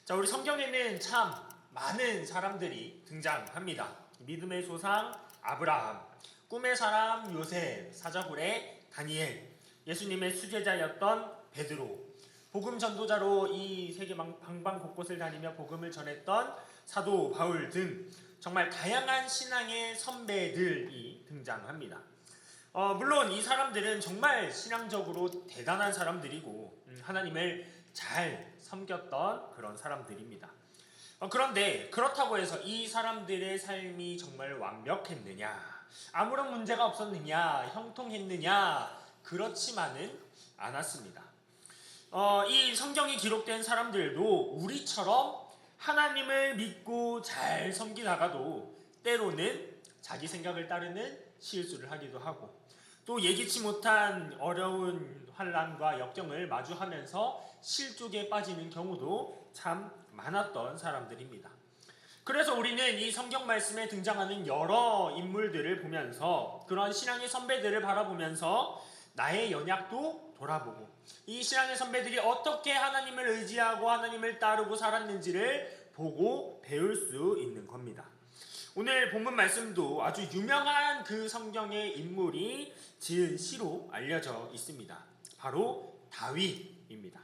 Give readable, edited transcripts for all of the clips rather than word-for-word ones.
자, 우리 성경에는 참 많은 사람들이 등장합니다. 믿음의 조상 아브라함, 꿈의 사람 요셉, 사자굴의 다니엘, 예수님의 수제자였던 베드로, 복음 전도자로 이 세계 방방 곳곳을 다니며 복음을 전했던 사도 바울 등 정말 다양한 신앙의 선배들이 등장합니다. 물론 이 사람들은 정말 신앙적으로 대단한 사람들이고 하나님을 잘 섬겼던 그런 사람들입니다. 그런데 그렇다고 해서 이 사람들의 삶이 정말 완벽했느냐, 아무런 문제가 없었느냐, 형통했느냐, 그렇지만은 않았습니다. 이 성경이 기록된 사람들도 우리처럼 하나님을 믿고 잘 섬기다가도 때로는 자기 생각을 따르는 실수를 하기도 하고, 또 예기치 못한 어려운 환난과 역경을 마주하면서 실족에 빠지는 경우도 참 많았던 사람들입니다. 그래서 우리는 이 성경 말씀에 등장하는 여러 인물들을 보면서, 그런 신앙의 선배들을 바라보면서 나의 연약도 돌아보고, 이 신앙의 선배들이 어떻게 하나님을 의지하고 하나님을 따르고 살았는지를 보고 배울 수 있는 겁니다. 오늘 본문 말씀도 아주 유명한 그 성경의 인물이 지은 시로 알려져 있습니다. 바로 다윗입니다.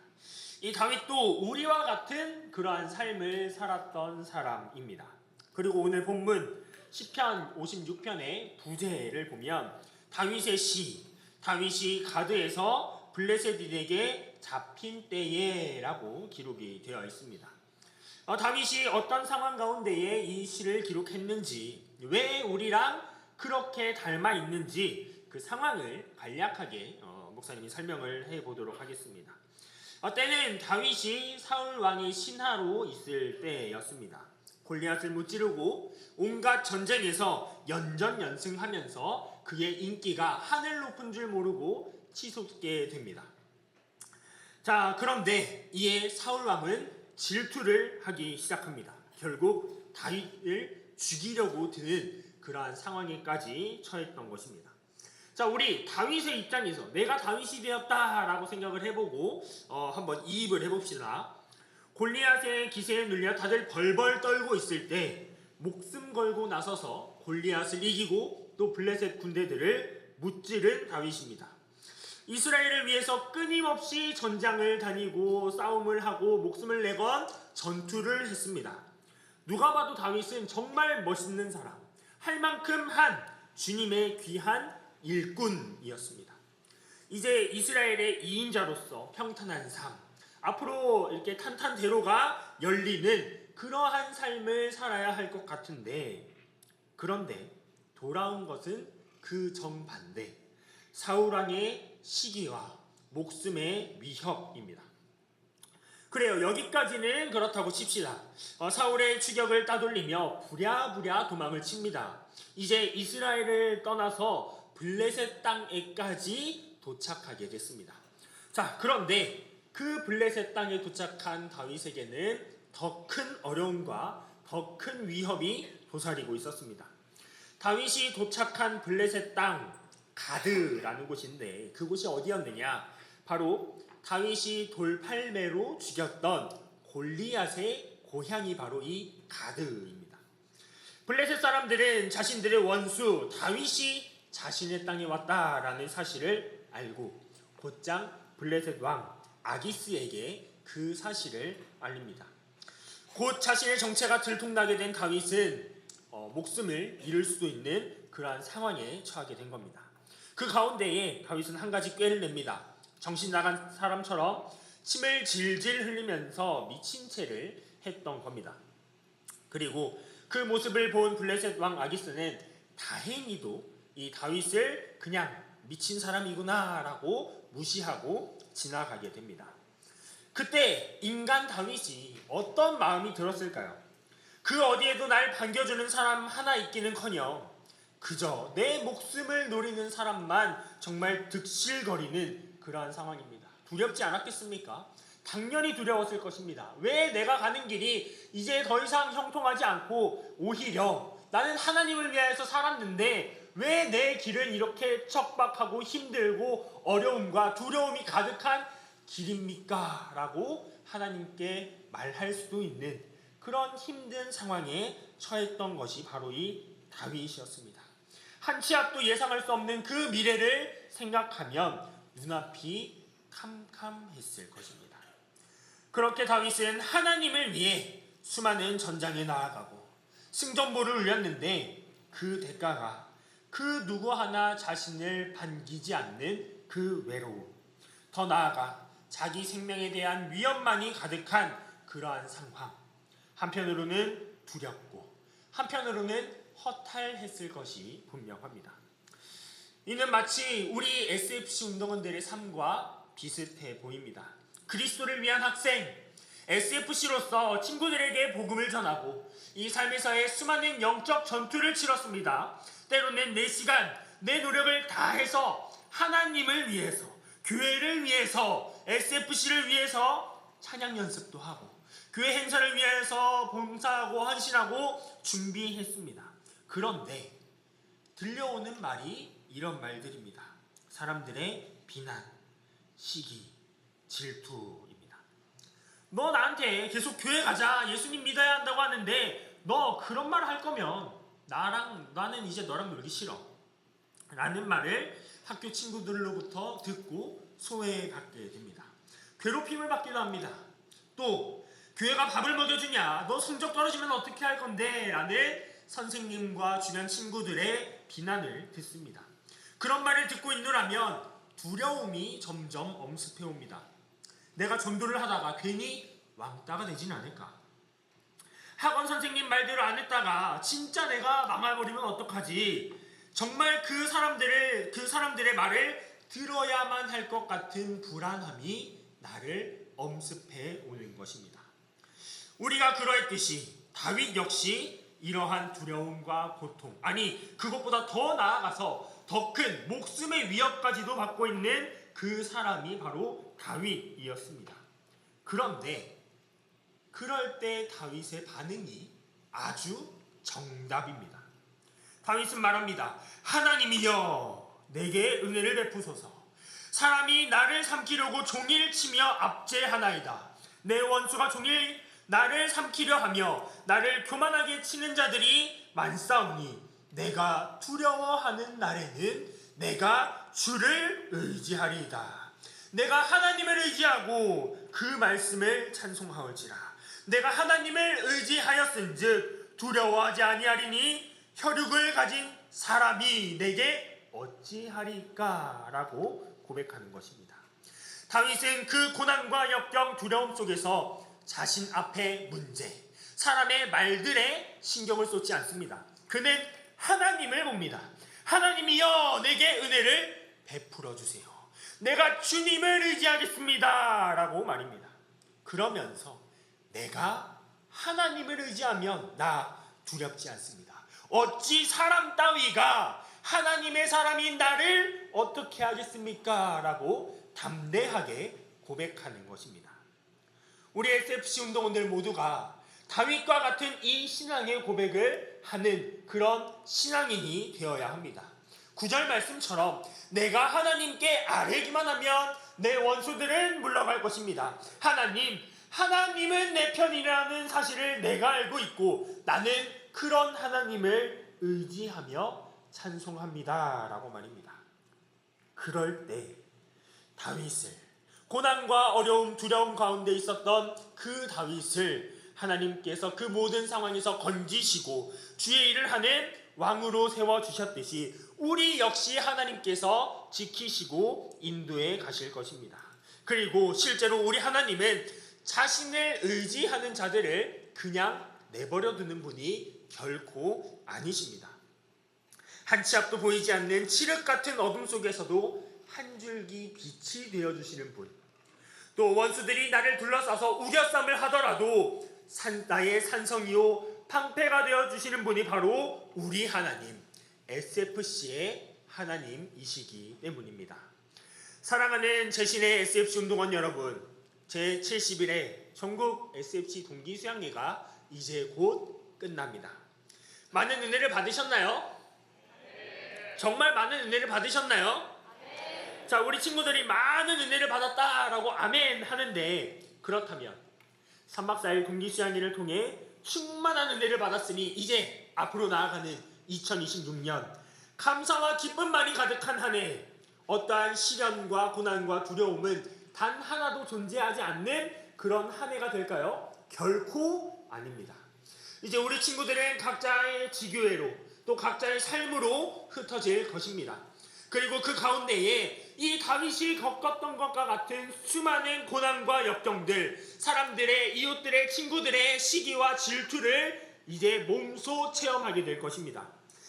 이 다윗도 우리와 같은 그러한 삶을 살았던 사람입니다. 그리고 오늘 본문 시편 56편의 부제를 보면 다윗의 시, 다윗이 가드에서 블레셋인에게 잡힌 때에 라고 기록이 되어 있습니다. 다윗이 어떤 상황 가운데에 이 시를 기록했는지, 왜 우리랑 그렇게 닮아 있는지 그 상황을 간략하게 목사님이 설명을 해보도록 하겠습니다. 때는 다윗이 사울 왕의 신하로 있을 때였습니다. 골리앗을 무찌르고 온갖 전쟁에서 연전연승하면서 그의 인기가 하늘 높은 줄 모르고 치솟게 됩니다. 자, 그런데 이에 사울 왕은 질투를 하기 시작합니다. 결국 다윗을 죽이려고 드는 그러한 상황에까지 처했던 것입니다. 자, 우리 다윗의 입장에서 내가 다윗이 되었다라고 생각을 해보고 한번 이입을 해봅시다. 골리앗의 기세에 눌려 다들 벌벌 떨고 있을 때 목숨 걸고 나서서 골리앗을 이기고 또 블레셋 군대들을 무찌른 다윗입니다. 이스라엘을 위해서 끊임없이 전장을 다니고 싸움을 하고 목숨을 내건 전투를 했습니다. 누가 봐도 다윗은 정말 멋있는 사람, 할 만큼 한 주님의 귀한 일꾼이었습니다. 이제 이스라엘의 2인자로서 평탄한 삶, 앞으로 이렇게 탄탄대로가 열리는 그러한 삶을 살아야 할 것 같은데, 그런데 돌아온 것은 그 정반대, 사울왕의 시기와 목숨의 위협입니다. 그래요, 여기까지는 그렇다고 칩시다. 사울의 추격을 따돌리며 부랴부랴 도망을 칩니다. 이제 이스라엘을 떠나서 블레셋 땅에까지 도착하게 됐습니다. 자, 그런데 그 블레셋 땅에 도착한 다윗에게는 더 큰 어려움과 더 큰 위협이 도사리고 있었습니다. 다윗이 도착한 블레셋 땅 가드라는 곳인데, 그곳이 어디였느냐? 바로 다윗이 돌팔매로 죽였던 골리앗의 고향이 바로 이 가드입니다. 블레셋 사람들은 자신들의 원수 다윗이 자신의 땅에 왔다라는 사실을 알고 곧장 블레셋 왕 아기스에게 그 사실을 알립니다. 곧 자신의 정체가 들통나게 된 다윗은 목숨을 잃을 수도 있는 그러한 상황에 처하게 된 겁니다. 그 가운데에 다윗은 한 가지 꾀를 냅니다. 정신 나간 사람처럼 침을 질질 흘리면서 미친 채를 했던 겁니다. 그리고 그 모습을 본 블레셋 왕 아기스는 다행히도 이 다윗을 그냥 미친 사람이구나 라고 무시하고 지나가게 됩니다. 그때 인간 다윗이 어떤 마음이 들었을까요? 그 어디에도 날 반겨주는 사람 하나 있기는커녕 그저 내 목숨을 노리는 사람만 정말 득실거리는 그러한 상황입니다. 두렵지 않았겠습니까? 당연히 두려웠을 것입니다. 왜 내가 가는 길이 이제 더 이상 형통하지 않고 오히려 나는 하나님을 위하여서 살았는데 왜 내 길은 이렇게 척박하고 힘들고 어려움과 두려움이 가득한 길입니까? 라고 하나님께 말할 수도 있는 그런 힘든 상황에 처했던 것이 바로 이 다윗이었습니다. 한 치 앞도 예상할 수 없는 그 미래를 생각하면 눈앞이 캄캄했을 것입니다. 그렇게 다윗은 하나님을 위해 수많은 전장에 나아가고 승전보를 울렸는데 그 대가가 그 누구 하나 자신을 반기지 않는 그 외로움, 더 나아가 자기 생명에 대한 위협만이 가득한 그러한 상황, 한편으로는 두렵고 한편으로는 허탈했을 것이 분명합니다. 이는 마치 우리 SFC 운동원들의 삶과 비슷해 보입니다. 그리스도를 위한 학생, SFC로서 친구들에게 복음을 전하고 이 삶에서의 수많은 영적 전투를 치렀습니다. 때로는 내 시간, 내 노력을 다해서 하나님을 위해서, 교회를 위해서, SFC를 위해서 찬양 연습도 하고 교회 행사를 위해서 봉사하고 헌신하고 준비했습니다. 그런데 들려오는 말이 이런 말들입니다. 사람들의 비난, 시기, 질투입니다. 너 나한테 계속 교회 가자, 예수님 믿어야 한다고 하는데 너 그런 말 할 거면 나는 이제 너랑 놀기 싫어 라는 말을 학교 친구들로부터 듣고 소외받게 됩니다. 괴롭힘을 받기도 합니다. 또 교회가 밥을 먹여주냐, 너 성적 떨어지면 어떻게 할 건데 라는 선생님과 주변 친구들의 비난을 듣습니다. 그런 말을 듣고 있노라면 두려움이 점점 엄습해옵니다. 내가 전도를 하다가 괜히 왕따가 되진 않을까? 학원 선생님 말대로 안 했다가 진짜 내가 망해버리면 어떡하지? 정말 그 사람들의 말을 들어야만 할 것 같은 불안함이 나를 엄습해 오는 것입니다. 우리가 그러했듯이 다윗 역시 이러한 두려움과 고통, 아니 그것보다 더 나아가서 더 큰 목숨의 위협까지도 받고 있는 그 사람이 바로 다윗이었습니다. 그런데 그럴 때 다윗의 반응이 아주 정답입니다. 다윗은 말합니다. 하나님이여 내게 은혜를 베푸소서. 사람이 나를 삼키려고 종일 치며 압제하나이다. 내 원수가 종일 나를 삼키려 하며 나를 교만하게 치는 자들이 많사오니 내가 두려워하는 날에는 내가 주를 의지하리이다. 내가 하나님을 의지하고 그 말씀을 찬송하올지라. 내가 하나님을 의지하였은즉 두려워하지 아니하리니 혈육을 가진 사람이 내게 어찌하리까? 라고 고백하는 것입니다. 다윗은 그 고난과 역경, 두려움 속에서 자신 앞의 문제, 사람의 말들에 신경을 쏟지 않습니다. 그는 하나님을 봅니다. 하나님이여 내게 은혜를 베풀어 주세요. 내가 주님을 의지하겠습니다 라고 말입니다. 그러면서 내가 하나님을 의지하면 나 두렵지 않습니다. 어찌 사람 따위가 하나님의 사람인 나를 어떻게 하겠습니까? 라고 담대하게 고백하는 것입니다. 우리 SFC 운동원들 모두가 다윗과 같은 이 신앙의 고백을 하는 그런 신앙인이 되어야 합니다. 9절 말씀처럼 내가 하나님께 아뢰기만 하면 내 원수들은 물러갈 것입니다. 하나님은 내 편이라는 사실을 내가 알고 있고 나는 그런 하나님을 의지하며 찬송합니다 라고 말입니다. 그럴 때 다윗을, 고난과 어려움, 두려움 가운데 있었던 그 다윗을 하나님께서 그 모든 상황에서 건지시고 주의 일을 하는 왕으로 세워주셨듯이 우리 역시 하나님께서 지키시고 인도해 가실 것입니다. 그리고 실제로 우리 하나님은 자신을 의지하는 자들을 그냥 내버려 두는 분이 결코 아니십니다. 한 치 앞도 보이지 않는 칠흑 같은 어둠 속에서도 한 줄기 빛이 되어주시는 분, 또 원수들이 나를 둘러싸서 우겨쌈을 하더라도 나의 산성이요 방패가 되어주시는 분이 바로 우리 하나님, SFC의 하나님이시기 때문입니다. 사랑하는 제신의 SFC 운동원 여러분, 제71회 전국 SFC 동기 수양회가 이제 곧 끝납니다. 많은 은혜를 받으셨나요? 정말 많은 은혜를 받으셨나요? 자, 우리 친구들이 많은 은혜를 받았다라고 아멘 하는데 그렇다면 3박 4일 동기수양일을 통해 충만한 은혜를 받았으니 이제 앞으로 나아가는 2026년 감사와 기쁨만이 가득한 한 해, 어떠한 시련과 고난과 두려움은 단 하나도 존재하지 않는 그런 한 해가 될까요? 결코 아닙니다. 이제 우리 친구들은 각자의 지교회로 또 각자의 삶으로 흩어질 것입니다. 그리고 그 가운데에 이 다윗이 겪었던 것과 같은 수많은 고난과 역경들, 사람들의, 이웃들의, 친구들의 시기와 질투를 이제 몸소 체험하게 될 것입니다.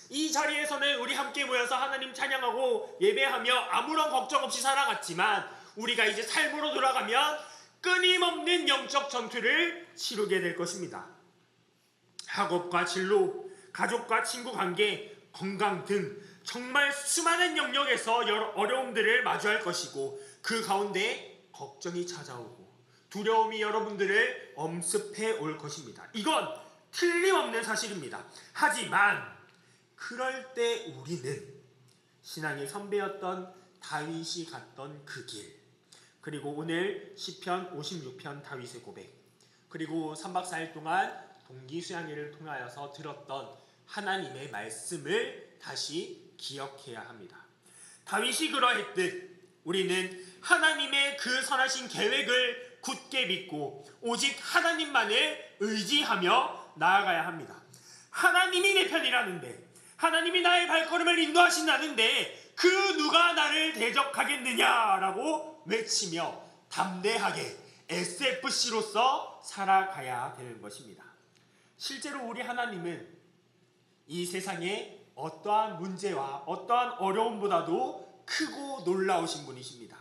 이 자리에서는 우리 함께 모여서 하나님 찬양하고 예배하며 아무런 걱정 없이 살아갔지만 우리가 이제 삶으로 돌아가면 끊임없는 영적 전투를 치르게 될 것입니다. 학업과 진로, 가족과 친구 관계, 건강 등 정말 수많은 영역에서 여러 어려움들을 마주할 것이고 그 가운데 걱정이 찾아오고 두려움이 여러분들을 엄습해 올 것입니다. 이건 틀림없는 사실입니다. 하지만 그럴 때 우리는 신앙의 선배였던 다윗이 갔던 그 길, 그리고 오늘 시편 56편 다윗의 고백, 그리고 3박 4일 동안 동기수양회를 통하여서 들었던 하나님의 말씀을 다시 기억해야 합니다. 다윗이 그러했듯 우리는 하나님의 그 선하신 계획을 굳게 믿고 오직 하나님만을 의지하며 나아가야 합니다. 하나님이 내 편이라는데, 하나님이 나의 발걸음을 인도하신다는데 그 누가 나를 대적하겠느냐라고 외치며 담대하게 SFC로서 살아가야 되는 것입니다. 실제로 우리 하나님은 이 세상에 어떠한 문제와 어떠한 어려움보다도 크고 놀라우신 분이십니다.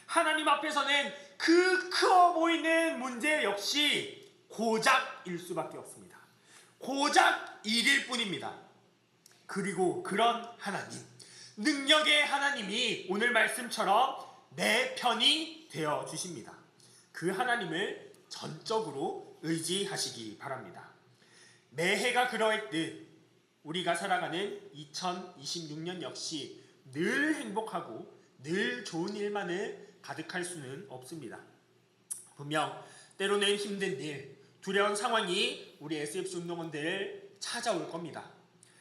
하나님 앞에서는 그 커 보이는 문제 역시 고작일 수밖에 없습니다. 고작 일일 뿐입니다. 그리고 그런 하나님, 능력의 하나님이 오늘 말씀처럼 내 편이 되어 주십니다. 그 하나님을 전적으로 의지하시기 바랍니다. 매해가 그러했듯 우리가 살아가는 2026년 역시 늘 행복하고 늘 좋은 일만을 가득할 수는 없습니다. 분명 때로는 힘든 일, 두려운 상황이 우리 SFC 운동원들을 찾아올 겁니다.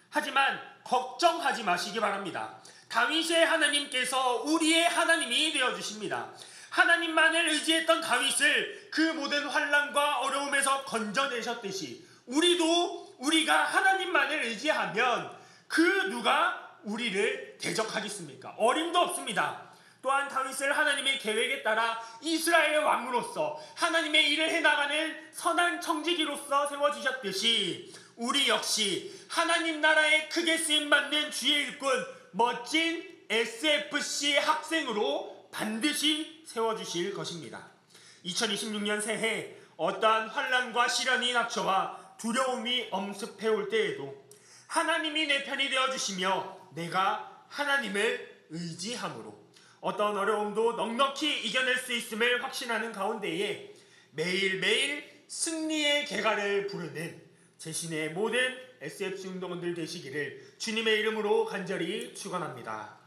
하지만 걱정하지 마시기 바랍니다. 다윗의 하나님께서 우리의 하나님이 되어주십니다. 하나님만을 의지했던 다윗을 그 모든 환난과 어려움에서 건져내셨듯이 우리가 하나님만을 의지하면 그 누가 우리를 대적하겠습니까? 어림도 없습니다. 또한 다윗을 하나님의 계획에 따라 이스라엘의 왕으로서 하나님의 일을 해나가는 선한 청지기로서 세워주셨듯이 우리 역시 하나님 나라에 크게 쓰임받는 주의 일꾼, 멋진 SFC 학생으로 반드시 세워주실 것입니다. 2026년 새해 어떠한 환난과 시련이 닥쳐와 두려움이 엄습해올 때에도 하나님이 내 편이 되어주시며 내가 하나님을 의지함으로 어떤 어려움도 넉넉히 이겨낼 수 있음을 확신하는 가운데에 매일매일 승리의 개가를 부르는 제신의 모든 SFC 운동원들 되시기를 주님의 이름으로 간절히 축원합니다.